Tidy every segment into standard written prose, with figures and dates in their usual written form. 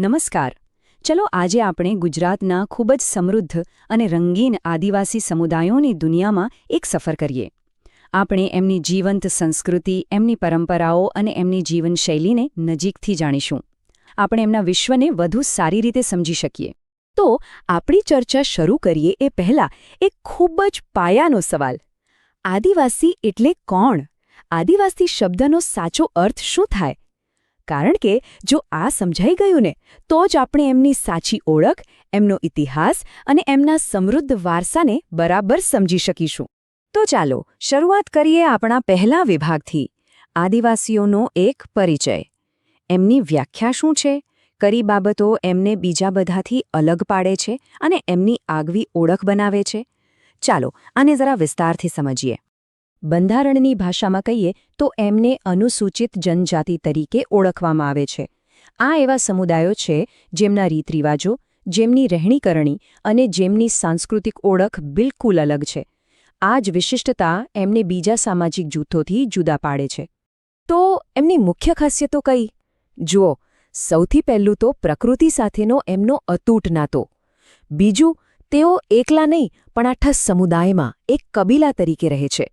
નમસ્કાર. ચલો આજે આપણે ગુજરાતના ખૂબ જ સમૃદ્ધ અને રંગીન આદિવાસી સમુદાયોની દુનિયામાં એક સફર કરીએ. આપણે એમની જીવંત સંસ્કૃતિ, એમની પરંપરાઓ અને એમની જીવનશૈલીને નજીકથી જાણીશું. આપણે એમના વિશ્વને વધુ સારી રીતે સમજી શકીએ. તો આપણી ચર્ચા શરૂ કરીએ એ પહેલાં એક ખૂબ જ પાયાનો સવાલ. આદિવાસી એટલે કોણ? આદિવાસી શબ્દનો સાચો અર્થ શું થાય? કારણ કે જો આ સમજાઈ ગયું ને તો જ આપણે એમની સાચી ઓળખ, એમનો ઇતિહાસ અને એમના સમૃદ્ધ વારસાને બરાબર સમજી શકીશું. તો ચાલો શરૂઆત કરીએ આપણા પહેલા વિભાગથી, આદિવાસીઓનો એક પરિચય. એમની વ્યાખ્યા શું છે? કઈ બાબતો એમને બીજા બધાથી અલગ પાડે છે અને એમની આગવી ઓળખ બનાવે છે? ચાલો આને જરા વિસ્તારથી સમજીએ. બંધારણની ભાષામાં કહીએ તો એમને અનુસૂચિત જનજાતિ તરીકે ઓળખવામાં આવે છે. આ એવા સમુદાયો છે જેમના રીતરિવાજો, જેમની રહેણીકરણી અને જેમની સાંસ્કૃતિક ઓળખ બિલકુલ અલગ છે. આ જ વિશિષ્ટતા એમને બીજા સામાજિક જૂથોથી જુદા પાડે છે. તો એમની મુખ્ય ખાસિયતો કઈ? જુઓ, સૌથી પહેલું તો પ્રકૃતિ સાથેનો એમનો અતૂટ નાતો. બીજું, તેઓ એકલા નહીં પણ આખા સમુદાયમાં એક કબીલા તરીકે રહે છે.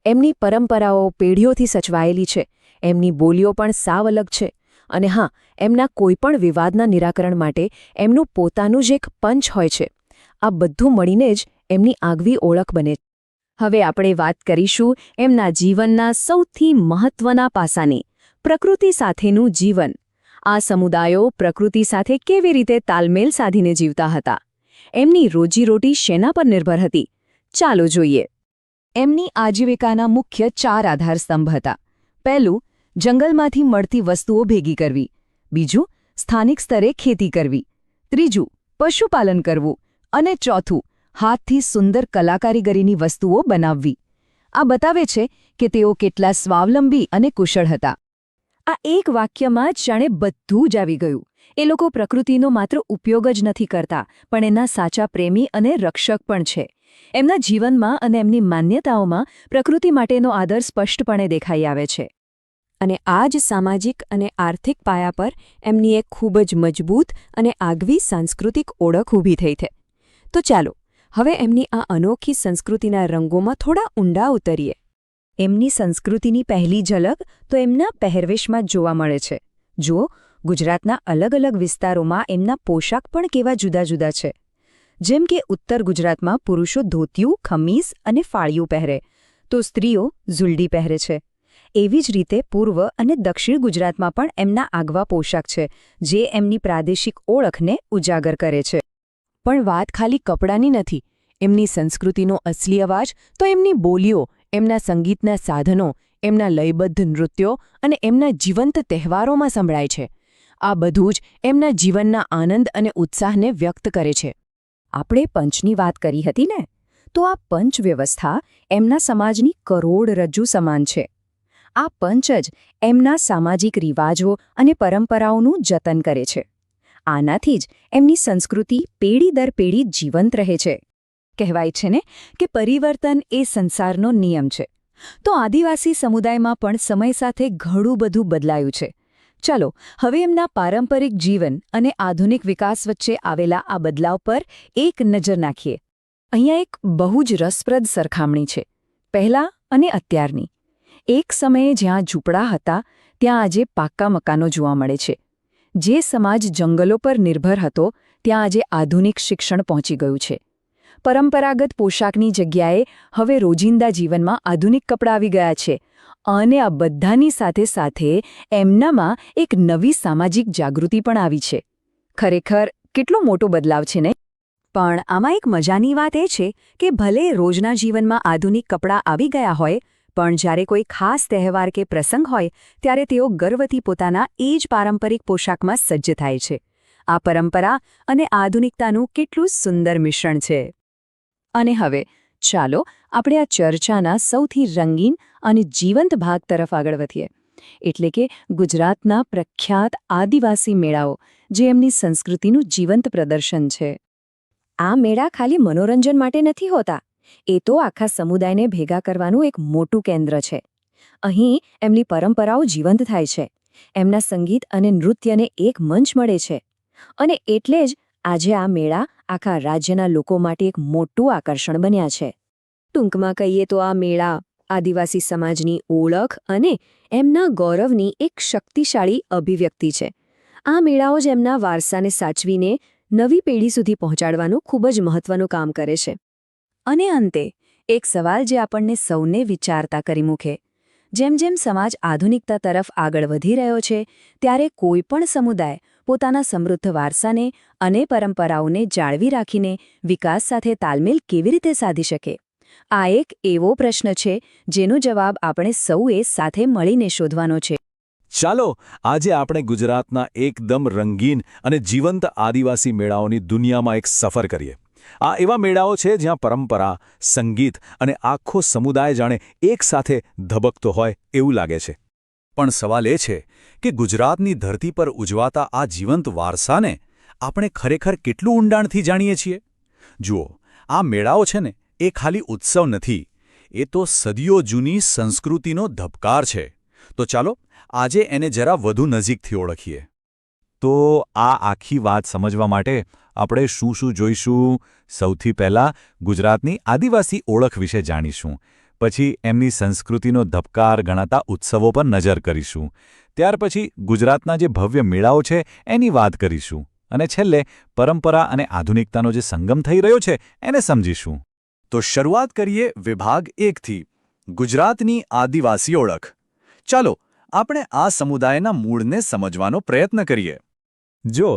એમની પરંપરાઓ પેઢીઓથી સચવાયેલી છે. એમની બોલીઓ પણ સાવ અલગ છે. અને હા, એમના કોઈપણ વિવાદના નિરાકરણ માટે એમનું પોતાનું જ એક પંચ હોય છે. આ બધું મળીને જ એમની આગવી ઓળખ બને. હવે આપણે વાત કરીશું એમના જીવનના સૌથી મહત્વના પાસાની, પ્રકૃતિ સાથેનું જીવન. આ સમુદાયો પ્રકૃતિ સાથે કેવી રીતે તાલમેલ સાધીને જીવતા હતા? એમની રોજીરોટી શેના પર નિર્ભર હતી? ચાલો જોઈએ. એમની આજીવિકાના મુખ્ય 4 આધારસ્તંભ હતા. પહેલું, જંગલમાંથી મળતી વસ્તુઓ ભેગી કરવી. બીજું, સ્થાનિક સ્તરે ખેતી કરવી. ત્રીજું, પશુપાલન કરવું. અને ચોથું, હાથથી સુંદર કલાકારીગરીની વસ્તુઓ બનાવવી. આ બતાવે છે કે તેઓ કેટલા સ્વાવલંબી અને કુશળ હતા. આ એક વાક્યમાં જ જાણે બધું જ આવી ગયું. એ લોકો પ્રકૃતિનો માત્ર ઉપયોગ જ નથી કરતા, પણ એના સાચા પ્રેમી અને રક્ષક પણ છે. એમના જીવનમાં અને એમની માન્યતાઓમાં પ્રકૃતિ માટેનો આદર સ્પષ્ટપણે દેખાઈ આવે છે. અને આ જ સામાજિક અને આર્થિક પાયા પર એમની એક ખૂબ જ મજબૂત અને આગવી સાંસ્કૃતિક ઓળખ ઊભી થઈ છે. તો ચાલો હવે એમની આ અનોખી સંસ્કૃતિના રંગોમાં થોડા ઊંડા ઉતરીએ. એમની સંસ્કૃતિની પહેલી ઝલક તો એમના પહેરવેશમાં જ જોવા મળે છે. જુઓ, ગુજરાતના અલગ અલગ વિસ્તારોમાં એમના પોશાક પણ કેવા જુદા જુદા છે. જેમ કે ઉત્તર ગુજરાતમાં પુરુષો ધોતિયું, ખમીસ અને ફાળિયું પહેરે, તો સ્ત્રીઓ ઝુલડી પહેરે છે. એવી જ રીતે પૂર્વ અને દક્ષિણ ગુજરાતમાં પણ એમના આગવા પોશાક છે, જે એમની પ્રાદેશિક ઓળખને ઉજાગર કરે છે. પણ વાત ખાલી કપડાની નથી. એમની સંસ્કૃતિનો અસલી અવાજ તો એમની બોલીઓ, એમના સંગીતના સાધનો, એમના લયબદ્ધ નૃત્યો અને એમના જીવંત તહેવારોમાં સંભળાય છે. આ બધું જ એમના જીવનના આનંદ અને ઉત્સાહને વ્યક્ત કરે છે. આપણે પંચની વાત કરી હતી ને, તો આ પંચ વ્યવસ્થા એમના સમાજની કરોડરજ્જુ સમાન છે. આ પંચ જ એમના સામાજિક રિવાજો અને પરંપરાઓનું જતન કરે છે. આનાથી જ એમની સંસ્કૃતિ પેઢી દર પેઢી જીવંત રહે છે. કહેવાય છે ને કે પરિવર્તન એ સંસારનો નિયમ છે. તો આદિવાસી સમુદાયમાં પણ સમય સાથે ઘણું બધું બદલાયું છે. ચાલો હવે એમના પારંપરિક જીવન અને આધુનિક વિકાસ વચ્ચે આવેલા આ બદલાવ પર એક નજર નાખીએ. અહીંયા એક બહુ જ રસપ્રદ સરખામણી છે, પહેલા અને અત્યારની. એક સમયે જ્યાં ઝૂંપડા હતા ત્યાં આજે પાક્કા મકાનો જોવા મળે છે. જે સમાજ જંગલો પર નિર્ભર હતો ત્યાં આજે આધુનિક શિક્ષણ પહોંચી ગયું છે. પરંપરાગત પોશાકની જગ્યાએ હવે રોજિંદા જીવનમાં આધુનિક કપડાં આવી ગયા છે. અને આ બધાની સાથે સાથે એમનામાં એક નવી સામાજિક જાગૃતિ પણ આવી છે. ખરેખર કેટલો મોટો બદલાવ છે ને? પણ આમાં એક મજાની વાત એ છે કે ભલે રોજના જીવનમાં આધુનિક કપડાં આવી ગયા હોય, પણ જ્યારે કોઈ ખાસ તહેવાર કે પ્રસંગ હોય ત્યારે તેઓ ગર્વથી પોતાના એ જ પારંપરિક પોશાકમાં સજ્જ થાય છે. આ પરંપરા અને આધુનિકતાનું કેટલું સુંદર મિશ્રણ છે. અને હવે ચાલો આપણે આ ચર્ચાના સૌથી રંગીન અને જીવંત ભાગ તરફ આગળ વધીએ, એટલે કે ગુજરાતના પ્રખ્યાત આદિવાસી મેળાઓ, જે એમની સંસ્કૃતિનું જીવંત પ્રદર્શન છે. આ મેળા ખાલી મનોરંજન માટે નથી હોતા, એ તો આખા સમુદાયને ભેગા કરવાનું એક મોટું કેન્દ્ર છે. અહીં એમની પરંપરાઓ જીવંત થાય છે. એમના સંગીત અને નૃત્યને એક મંચ મળે છે. અને એટલે જ આજે આ મેળા આખા રાજ્યના લોકો માટે એક મોટું આકર્ષણ બન્યા છે. ટૂંકમાં કહીએ તો આ મેળા આદિવાસી સમાજની ઓળખ અને એમના ગૌરવની એક શક્તિશાળી અભિવ્યક્તિ છે. આ મેળાઓ જ એમના વારસાને સાચવીને નવી પેઢી સુધી પહોંચાડવાનું ખૂબ જ મહત્વનું કામ કરે છે. અને અંતે એક સવાલ જે આપણને સૌને વિચારતા કરી મૂકે. જેમ જેમ સમાજ આધુનિકતા તરફ આગળ વધી રહ્યો છે ત્યારે કોઈ પણ સમુદાય પોતાના સમૃદ્ધ વારસાને અને પરંપરાઓને જાળવી રાખીને વિકાસ સાથે તાલમેલ કેવી રીતે સાધી શકે? આ એક એવો પ્રશ્ન છે જેનો જવાબ આપણે સૌએ સાથે મળીને શોધવાનો છે. ચાલો આજે આપણે ગુજરાતના એકદમ રંગીન અને જીવંત આદિવાસી મેળાઓની દુનિયામાં એક સફર કરીએ. આ એવા મેળાઓ છે જ્યાં પરંપરા, સંગીત અને આખો સમુદાય જાણે એકસાથે ધબકતો હોય એવું લાગે છે. પણ સવાલ એ છે કે ગુજરાતની ધરતી પર ઉજવાતા આ જીવંત વારસાને આપણે ખરેખર કેટલું ઊંડાણથી જાણીએ છીએ? જુઓ, આ મેળાઓ છે ને એ ખાલી ઉત્સવ નથી, એ તો સદીઓ જૂની સંસ્કૃતિનો ધબકાર છે. તો ચાલો આજે એને જરા વધુ નજીકથી ઓળખીએ. તો આ આખી વાત સમજવા માટે આપણે શું શું જોઈશું? સૌથી પહેલાં ગુજરાતની આદિવાસી ઓળખ વિશે જાણીશું. પછી એમની સંસ્કૃતિનો ધબકાર ગણાતા ઉત્સવો પર નજર કરીશું. ત્યાર પછી ગુજરાતના જે ભવ્ય મેળાઓ છે એની વાત કરીશું. અને છેલ્લે પરંપરા અને આધુનિકતાનો જે સંગમ થઈ રહ્યો છે એને સમજીશું. તો શરૂઆત કરીએ વિભાગ 1થી, ગુજરાતની આદિવાસી ઓળખ. ચાલો આપણે આ સમુદાયના મૂળને સમજવાનો પ્રયત્ન કરીએ. જો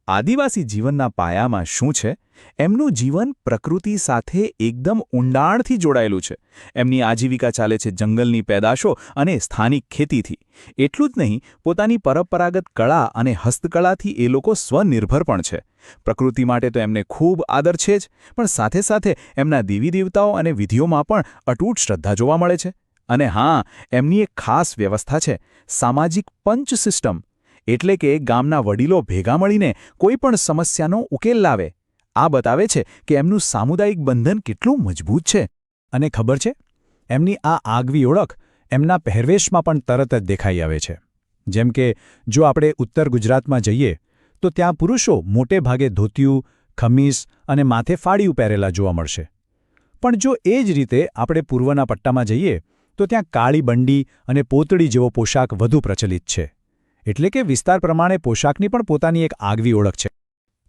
આદિવાસી જીવનના પાયામાં શું છે? એમનું જીવન પ્રકૃતિ સાથે એકદમ ઊંડાણથી જોડાયેલું છે. એમની આજીવિકા ચાલે છે જંગલની પેદાશો અને સ્થાનિક ખેતીથી. એટલું જ નહીં, પોતાની પરંપરાગત કળા અને હસ્તકળાથી એ લોકો સ્વનિર્ભર પણ છે. પ્રકૃતિ માટે તો એમને ખૂબ આદર છે જ, પણ સાથે સાથે એમના દેવી દેવતાઓ અને વિધિઓમાં પણ અતૂટ શ્રદ્ધા જોવા મળે છે. અને હા, એમની એક ખાસ વ્યવસ્થા છે, સામાજિક પંચ સિસ્ટમ. એટલે કે ગામના વડીલો ભેગા મળીને કોઈ પણ સમસ્યાનો ઉકેલ લાવે. આ બતાવે છે કે એમનું સામુદાયિક બંધન કેટલું મજબૂત છે. અને ખબર છે, એમની આ આગવી ઓળખ એમના પહેરવેશમાં પણ તરત જ દેખાઈ આવે છે. જેમ કે જો આપણે ઉત્તર ગુજરાતમાં જઈએ તો ત્યાં પુરુષો મોટે ભાગે ધોતિયું, ખમીસ અને માથે ફાળિયું પહેરેલા જોવા મળશે. પણ જો એ જ રીતે આપણે પૂર્વના પટ્ટામાં જઈએ તો ત્યાં કાળી બંડી અને પોતળી જેવો પોશાક વધુ પ્રચલિત છે. એટલે કે વિસ્તાર પ્રમાણે પોશાકની પણ પોતાની એક આગવી ઓળખ છે.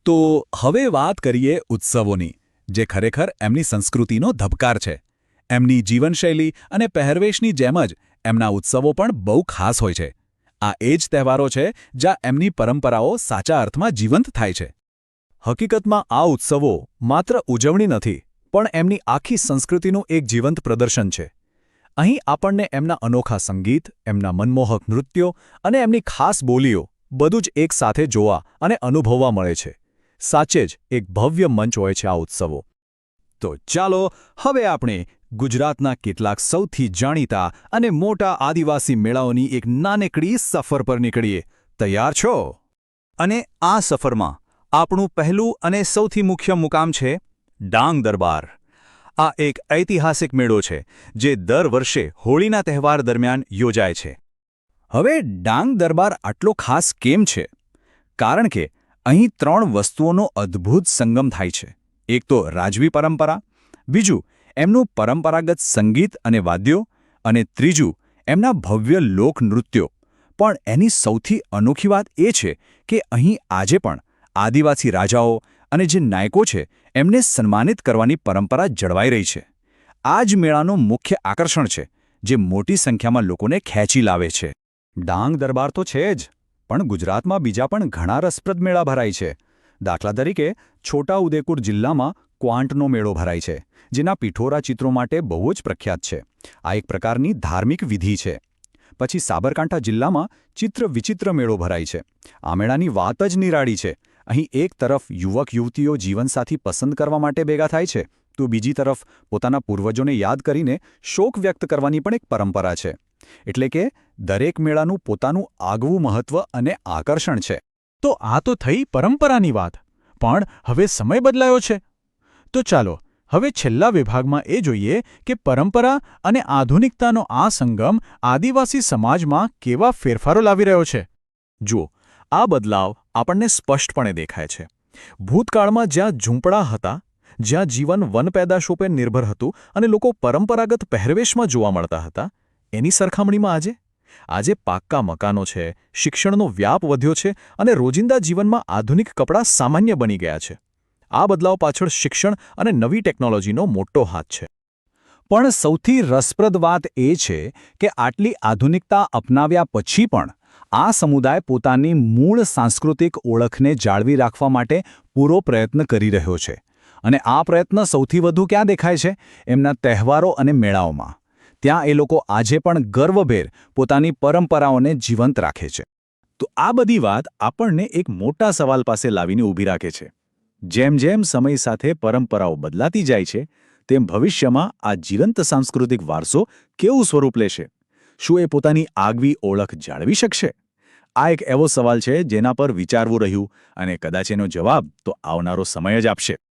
તો હવે વાત કરીએ ઉત્સવોની, જે ખરેખર એમની સંસ્કૃતિનો ધબકાર છે. એમની જીવનશૈલી અને પહેરવેશની જેમ જ એમના ઉત્સવો પણ બહુ ખાસ હોય છે. આ એ જ તહેવારો છે જ્યાં એમની પરંપરાઓ સાચા અર્થમાં જીવંત થાય છે. હકીકતમાં આ ઉત્સવો માત્ર ઉજવણી નથી, પણ એમની આખી સંસ્કૃતિનું એક જીવંત પ્રદર્શન છે. અહીં આપણને એમના અનોખા સંગીત, એમના મનમોહક નૃત્યો અને એમની ખાસ બોલીઓ બધું જ એક સાથે જોવા અને અનુભવવા મળે છે. સાચે જ એક ભવ્ય મંચ હોય છે આ ઉત્સવો. તો ચાલો હવે આપણે ગુજરાતના કેટલાક સૌથી જાણીતા અને મોટા આદિવાસી મેળાઓની એક નાનકડી સફર પર નીકળીએ. તૈયાર છો? અને આ સફરમાં આપણું પહેલું અને સૌથી મુખ્ય મુકામ છે ડાંગ દરબાર. આ એક ઐતિહાસિક મેળો છે જે દર વર્ષે હોળીના તહેવાર દરમિયાન યોજાય છે. હવે ડાંગ દરબાર આટલો ખાસ કેમ છે? કારણ કે અહીં 3 વસ્તુઓનો અદ્ભુત સંગમ થાય છે. એક તો રાજવી પરંપરા, બીજું એમનું પરંપરાગત સંગીત અને વાદ્યો, અને ત્રીજું એમના ભવ્ય લોકનૃત્યો. પણ એની સૌથી અનોખી વાત એ છે કે અહીં આજે પણ આદિવાસી રાજાઓ અને જે નાયકો છે એમને સન્માનિત કરવાની પરંપરા જળવાઈ રહી છે. આ જ મેળાનું મુખ્ય આકર્ષણ છે, જે મોટી સંખ્યામાં લોકોને ખેંચી લાવે છે. ડાંગ દરબાર તો છે જ, પણ ગુજરાતમાં બીજા પણ ઘણા રસપ્રદ મેળા ભરાય છે. દાખલા તરીકે છોટાઉદેપુર જિલ્લામાં ક્વાંટનો મેળો ભરાય છે, જેના પિઠોરા ચિત્રો માટે બહુ જ પ્રખ્યાત છે. આ એક પ્રકારની ધાર્મિક વિધિ છે. પછી સાબરકાંઠા જિલ્લામાં ચિત્ર વિચિત્ર મેળો ભરાય છે. આ મેળાની વાત જ નિરાળી છે. અહીં એક તરફ યુવક યુવતીઓ જીવનસાથી પસંદ કરવા માટે ભેગા થાય છે, તો બીજી તરફ પોતાના પૂર્વજોને યાદ કરીને શોક વ્યક્ત કરવાની પણ એક પરંપરા છે. એટલે કે દરેક મેળાનું પોતાનું આગવું મહત્વ અને આકર્ષણ છે. તો આ તો થઈ પરંપરાની વાત, પણ હવે સમય બદલાયો છે. તો ચાલો હવે છેલ્લા વિભાગમાં એ જોઈએ કે પરંપરા અને આધુનિકતાનો આ સંગમ આદિવાસી સમાજમાં કેવા ફેરફારો લાવી રહ્યો છે. જુઓ, આ બદલાવ આપણને સ્પષ્ટપણે દેખાય છે. ભૂતકાળમાં જ્યાં ઝૂંપડા હતા, જ્યાં જીવન વનપેદાશો પર નિર્ભર હતું અને લોકો પરંપરાગત પહેરવેશમાં જોવા મળતા હતા, એની સરખામણીમાં આજે પાક્કા મકાનો છે, શિક્ષણનો વ્યાપ વધ્યો છે અને રોજિંદા જીવનમાં આધુનિક કપડાં સામાન્ય બની ગયા છે. આ બદલાવ પાછળ શિક્ષણ અને નવી ટેકનોલોજીનો મોટો હાથ છે. પણ સૌથી રસપ્રદ વાત એ છે કે આટલી આધુનિકતા અપનાવ્યા પછી પણ આ સમુદાય પોતાની મૂળ સાંસ્કૃતિક ઓળખને જાળવી રાખવા માટે પૂરો પ્રયત્ન કરી રહ્યો છે. અને આ પ્રયત્ન સૌથી વધુ ક્યાં દેખાય છે? એમના તહેવારો અને મેળાઓમાં. ત્યાં એ લોકો આજે પણ ગર્વભેર પોતાની પરંપરાઓને જીવંત રાખે છે. તો આ બધી વાત આપણને એક મોટા સવાલ પાસે લાવીને ઊભી રાખે છે. જેમ જેમ સમય સાથે પરંપરાઓ બદલાતી જાય છે, તેમ ભવિષ્યમાં આ જીવંત સાંસ્કૃતિક વારસો કેવું સ્વરૂપ લેશે? શું એ પોતાની આગવી ઓળખ જાળવી શકશે? આ એક એવો સવાલ છે જેના પર વિચારવું રહ્યું, અને કદાચ એનો જવાબ તો આવનારો સમય જ આપશે.